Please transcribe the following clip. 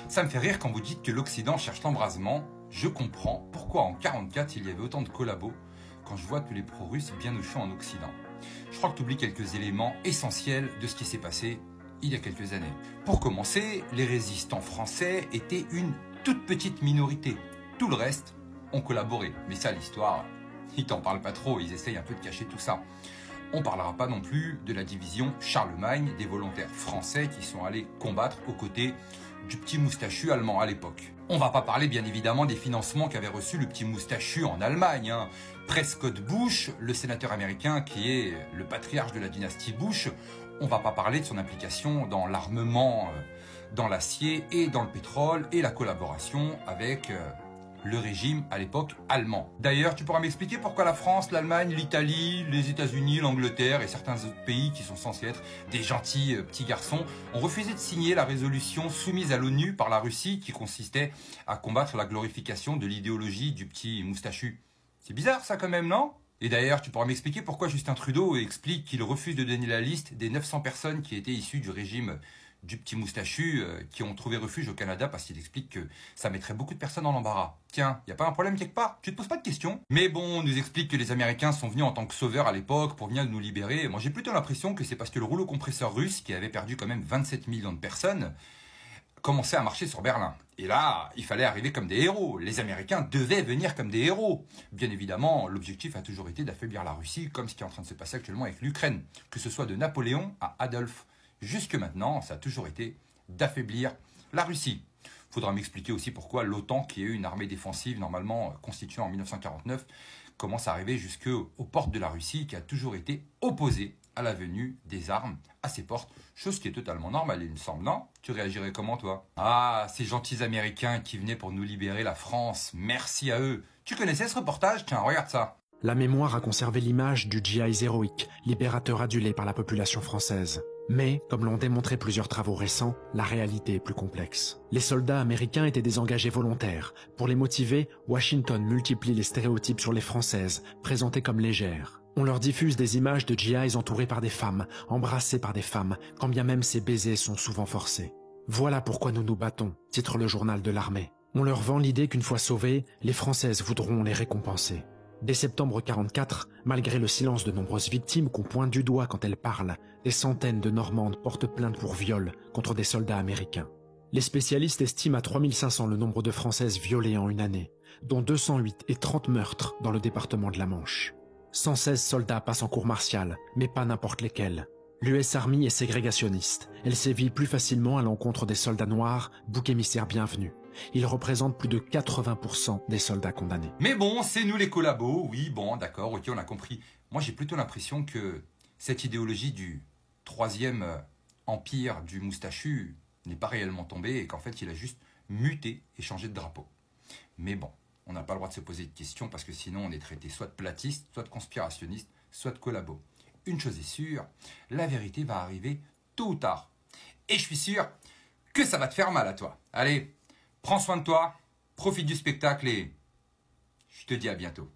Ça me fait rire quand vous dites que l'Occident cherche l'embrasement. Je comprends pourquoi en 1944 il y avait autant de collabos quand je vois tous les pro-russes bien au chaud en Occident. Je crois que tu oublies quelques éléments essentiels de ce qui s'est passé il y a quelques années. Pour commencer, les résistants français étaient une toute petite minorité. Tout le reste ont collaboré. Mais ça, l'histoire, ils t'en parlent pas trop, ils essayent un peu de cacher tout ça. On ne parlera pas non plus de la division Charlemagne, des volontaires français qui sont allés combattre aux côtés du petit moustachu allemand à l'époque. On va pas parler bien évidemment des financements qu'avait reçu le petit moustachu en Allemagne. Prescott Bush, le sénateur américain qui est le patriarche de la dynastie Bush. On va pas parler de son implication dans l'armement, dans l'acier et dans le pétrole et la collaboration avec le régime à l'époque allemand. D'ailleurs, tu pourras m'expliquer pourquoi la France, l'Allemagne, l'Italie, les États-Unis, l'Angleterre et certains autres pays qui sont censés être des gentils petits garçons ont refusé de signer la résolution soumise à l'ONU par la Russie qui consistait à combattre la glorification de l'idéologie du petit moustachu. C'est bizarre ça quand même, non ? Et d'ailleurs, tu pourras m'expliquer pourquoi Justin Trudeau explique qu'il refuse de donner la liste des 900 personnes qui étaient issues du régime du petit moustachu qui ont trouvé refuge au Canada parce qu'il explique que ça mettrait beaucoup de personnes en embarras. Tiens, y a pas un problème quelque part? Tu te poses pas de questions? Mais bon, on nous explique que les Américains sont venus en tant que sauveurs à l'époque pour venir nous libérer. Moi j'ai plutôt l'impression que c'est parce que le rouleau compresseur russe, qui avait perdu quand même 27 millions de personnes, commençait à marcher sur Berlin. Et là, il fallait arriver comme des héros. Les Américains devaient venir comme des héros. Bien évidemment, l'objectif a toujours été d'affaiblir la Russie, comme ce qui est en train de se passer actuellement avec l'Ukraine. Que ce soit de Napoléon à Adolphe. Jusque maintenant, ça a toujours été d'affaiblir la Russie. Faudra m'expliquer aussi pourquoi l'OTAN, qui est une armée défensive normalement constituée en 1949, commence à arriver jusqu'aux portes de la Russie, qui a toujours été opposée à la venue des armes à ses portes, chose qui est totalement normale, il me semble, non? Tu réagirais comment, toi? Ah, ces gentils Américains qui venaient pour nous libérer la France, merci à eux. Tu connaissais ce reportage? Tiens, regarde ça. La mémoire a conservé l'image du GIs héroïque, libérateur adulé par la population française. Mais, comme l'ont démontré plusieurs travaux récents, la réalité est plus complexe. Les soldats américains étaient des engagés volontaires. Pour les motiver, Washington multiplie les stéréotypes sur les Françaises, présentées comme légères. On leur diffuse des images de GIs entourés par des femmes, embrassés par des femmes, quand bien même ces baisers sont souvent forcés. Voilà pourquoi nous nous battons, titre le journal de l'armée. On leur vend l'idée qu'une fois sauvées, les Françaises voudront les récompenser. Dès septembre 1944, malgré le silence de nombreuses victimes qu'on pointe du doigt quand elles parlent, des centaines de Normandes portent plainte pour viol contre des soldats américains. Les spécialistes estiment à 3500 le nombre de Françaises violées en une année, dont 208 et 30 meurtres dans le département de la Manche. 116 soldats passent en cour martiale, mais pas n'importe lesquels. L'US Army est ségrégationniste. Elle sévit plus facilement à l'encontre des soldats noirs, bouc émissaire bienvenu. Ils représentent plus de 80% des soldats condamnés. Mais bon, c'est nous les collabos, oui, bon, d'accord, ok, on a compris. Moi, j'ai plutôt l'impression que cette idéologie du troisième empire du moustachu n'est pas réellement tombée et qu'en fait, il a juste muté et changé de drapeau. Mais bon, on n'a pas le droit de se poser de questions parce que sinon, on est traité soit de platiste, soit de conspirationniste, soit de collabo. Une chose est sûre, la vérité va arriver tôt ou tard. Et je suis sûr que ça va te faire mal à toi. Allez, prends soin de toi, profite du spectacle et je te dis à bientôt.